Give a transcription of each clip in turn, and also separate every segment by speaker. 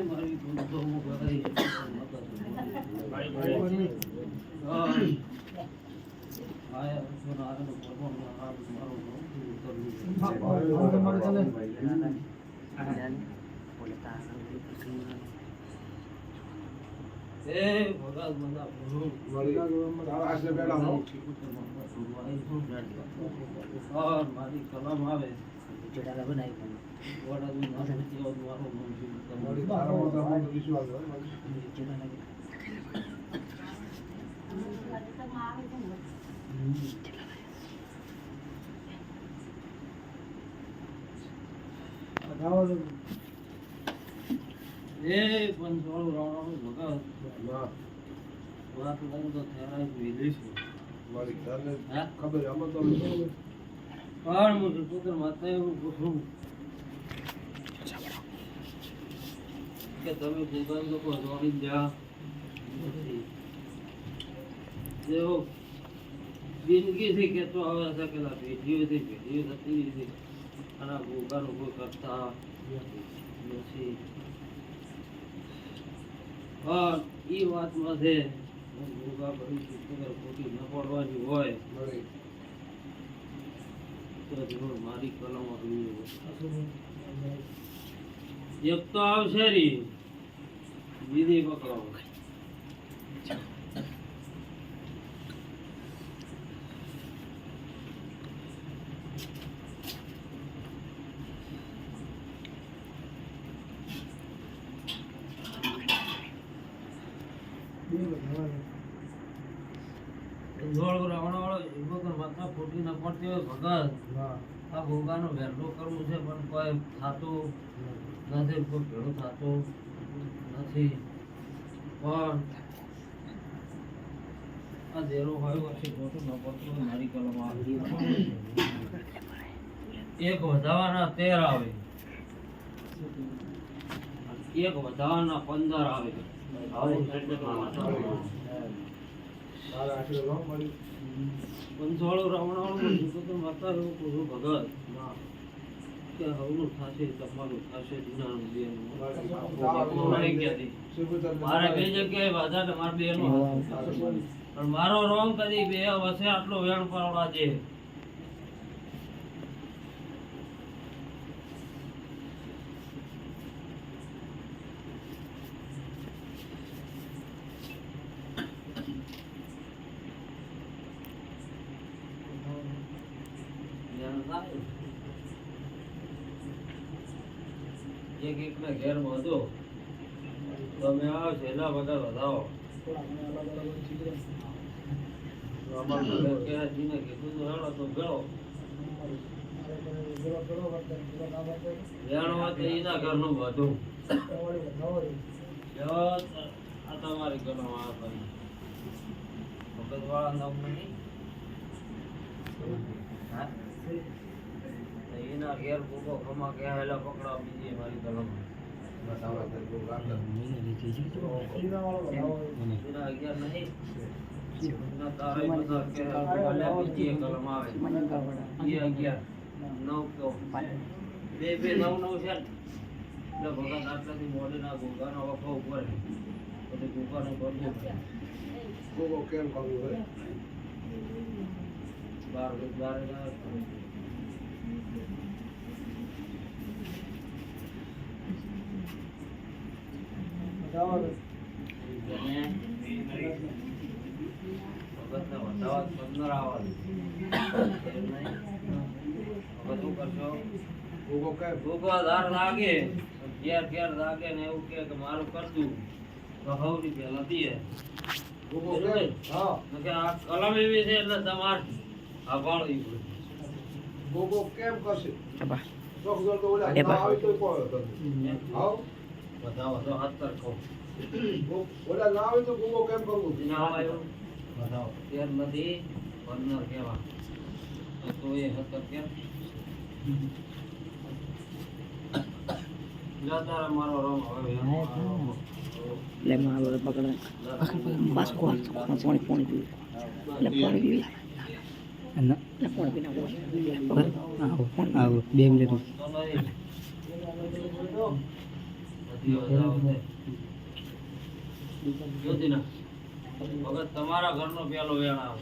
Speaker 1: મારી તો હું કરી મારી કલમ આવે પંચોળું રાવણ ભગત વાત લઈને તો થયા વિદેશી
Speaker 2: ખબર આમાં તો
Speaker 1: પણ મોટું પુત્ર માતા એવું પૂછું કે તમે જીવન લોકો દોડી જા જેવો જિંદગીથી કેતો આવે છે કે પેઢીઓથી પેઢીઓ થતી હતી અને ગોગાનું કોઈ કરતા નથી પણ એ વાતમાં છે ગોગા પરિસ્થિતિ ખોટી ન પડવાની હોય મારી કલમ એક તો આવશે રી વિધિ પકડો માથા ફૂટી ન પડતી હોય ભગત આ ગોગાનો વહેલો કરવું છે પણ કોઈ થતું નથી, કોઈ ભેળું થતું નથી. પણ આ દેરો હોય પછી ખોટું ન પડતું હોય મારી કલમ એક વધાવાના 13 આવે, એક વધાવાના 15 આવે. પંચોળું રાવણ માતા એવું પૂછું ભગત કે હવનું થશે તમારું થશે મારે બે જગ્યાએ બાધા ને મારે બે નો પણ મારો રોંગ કદી બે વસે આટલો વેણ પાડવા દે. એક એક ના ઘેર વધો તમે આવો છેલ્લા બધા વધાવો કીધું તો હેડો તો ગળો એના ઘરનું બધું આ તમારી ઘરનો ભગત વાળા નામ નહીં એના ઘેર ભૂકો ખમા ક્યાં હેલા પકડા બીજી મારી કલમ મારું કરતું તો હવની પેલા દે કલમ એવી છે એટલે તમારે
Speaker 2: ગોગો કેમ કરશે
Speaker 1: બધા 17 કહો
Speaker 2: ઓલા ના આવે તો ગોગો કેમ કરવું
Speaker 1: ના આવ્યો બતાવો 13 નથી 15 કેવા તો એ 17 કેમ તારા મારો રંગ હવે
Speaker 3: એટલે એમાં પકડે બાસ્કો પાણી પાણી પીવું એટલે પાણી પીવી એટલે પાણી પીને આવું 2 મિનિટ
Speaker 1: વખત તમારા ઘરનો પેલો વેણ આવે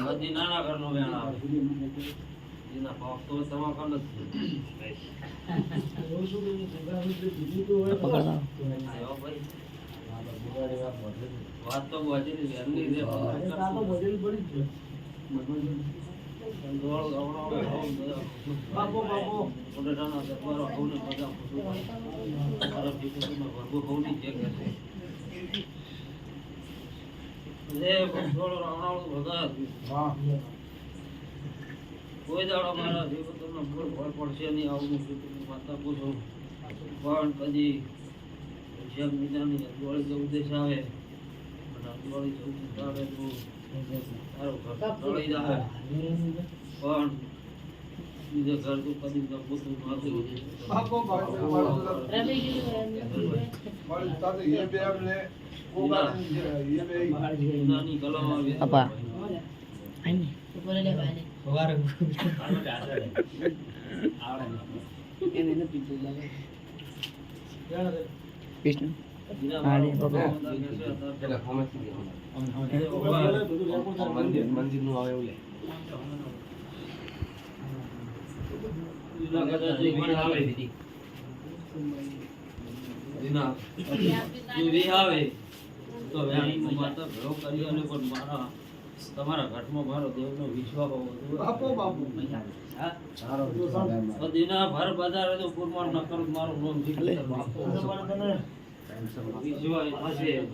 Speaker 1: બધી નાના ઘરનો વેણ આવે એના ભાવ તો તમારા કણ વાત તો બચેલી ઘરની છે કોઈ દાડો મારા જીવનમાં ભૂલ ભળ પડશે નહીં આવું માતા પૂછું પણ કદી જેમ બીજાની અજવાળી ઉદ્દેશ આવે અને અજવાળી ઉદ્દેશ આવે તો તારું ઘર ટળી જાય પણ બીજે ઘર તો કદી પોતું નથી નાની કલમ આવી
Speaker 3: આપા કૃષ્ણ
Speaker 2: મંદિર નું આવે એવું
Speaker 1: આવે તો વેણીમાં માતા ભેળો કરી અને પણ મારા તમારા ઘાટમાં મારો દેવનો વિશ્વાસ હોવો જોઈએ દીના ભર બજારે તો પુરમાન ન કરું મારું નામ વિશ્વાસ થશે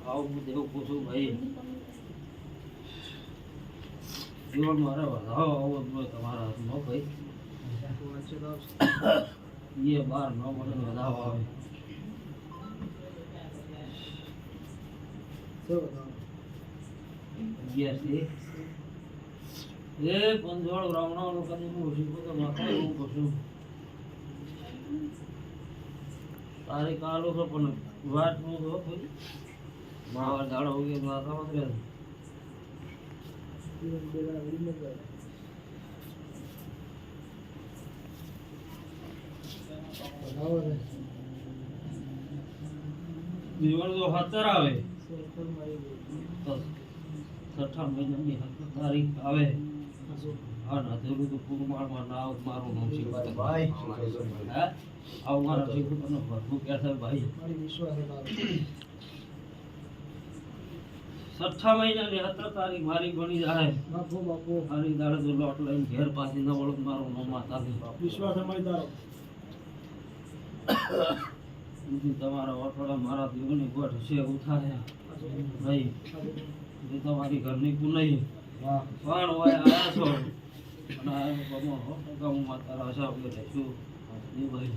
Speaker 1: આવું હું દેવ પૂછું ભાઈ જીવન મારે વધાવો આવો જોઈએ તમારા હાથમાં ભાઈ એ બાર ન મને વધાવો આવે એ પંજોળ રાવણાનો કદી હું શીખું તો માથા એવું કશું તારી કાલો તો પણ વાત નું તો થોડી માવા દાડો ઉગે માથામાં રહે જીવન તો હતર આવે છઠ્ઠા મહિનાની તારીખ આવે હા ના તેવું તો પુરમાળમાં ના આવ મારું નામ શીખવાય ભાઈ હા આવ મારા શીખું તને ભરતું કહેતા ભાઈ છઠ્ઠા મહિનાની 17 તારીખ મારી બની જાય બાપુ મારી દાડે તો લોટ લઈને ઘેર પાછી ન વળું મારું નામ માતા વિશ્વાસ અમારી દાડો તમારા ઓટોડા મારા દેવની ગોઠ છે ઉઠાયા ભાઈ જે તમારી ઘરની પુનઈ પણ હોય આયા છો અને આયા હું તારા આશા વગર છું એ ભાઈ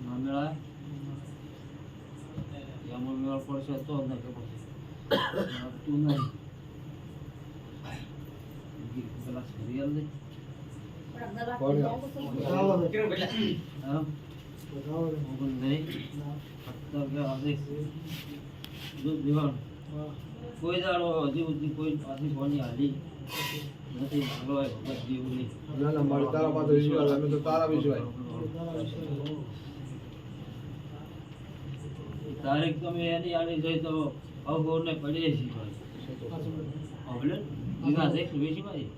Speaker 1: ના મેળાય એમાં મેળ પડશે તો જ નહીં તું નહીં પેલા સિરિયલ નહીં કોઈ દાડો હજી સુધી કોઈ પાછી કોની હાલી નથી ભાગો ભગત જેવું નહીં
Speaker 2: ના ના મારી તારા પાસે વિશ્વાસ અમે તો તારા વિશ્વાસ
Speaker 1: તારીખ તમે એની આડી જોઈ તો અવગોળને પડીએ છીએ ભાઈ હવે જીગા દેખ વેચી ભાઈ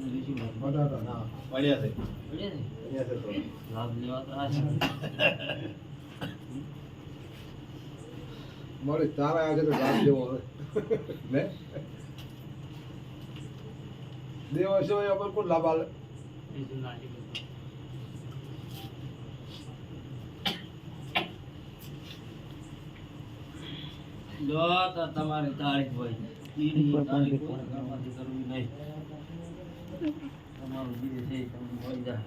Speaker 1: વેચી ભાઈ
Speaker 2: બટાટા ના પડ્યા છે
Speaker 1: પડ્યા છે લાભ લેવા તો આ છે
Speaker 2: મારી તારા આજે તો લાભ જેવો હવે ને દેવ સિવાય અમર કોણ લાભ આલે
Speaker 1: જો તો તમારી તારીખ હોય ઈની તારીખ કોઈ કરવાથી કરવી નહીં તમારું જે છે એ તમને મળી જાય.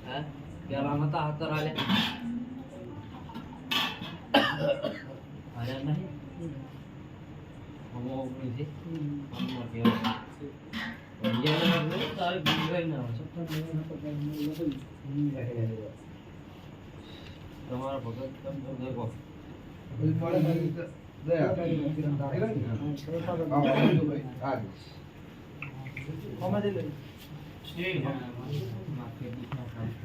Speaker 1: હે પેલા નતા હાતર હાલે હાલ્યા નહીં હમો ઉપરી છે હમો કહેવાય તારે ગુજરાઈ ના આવે તમારા ભગત તમે દેખો
Speaker 2: દયા
Speaker 1: માર્કેટ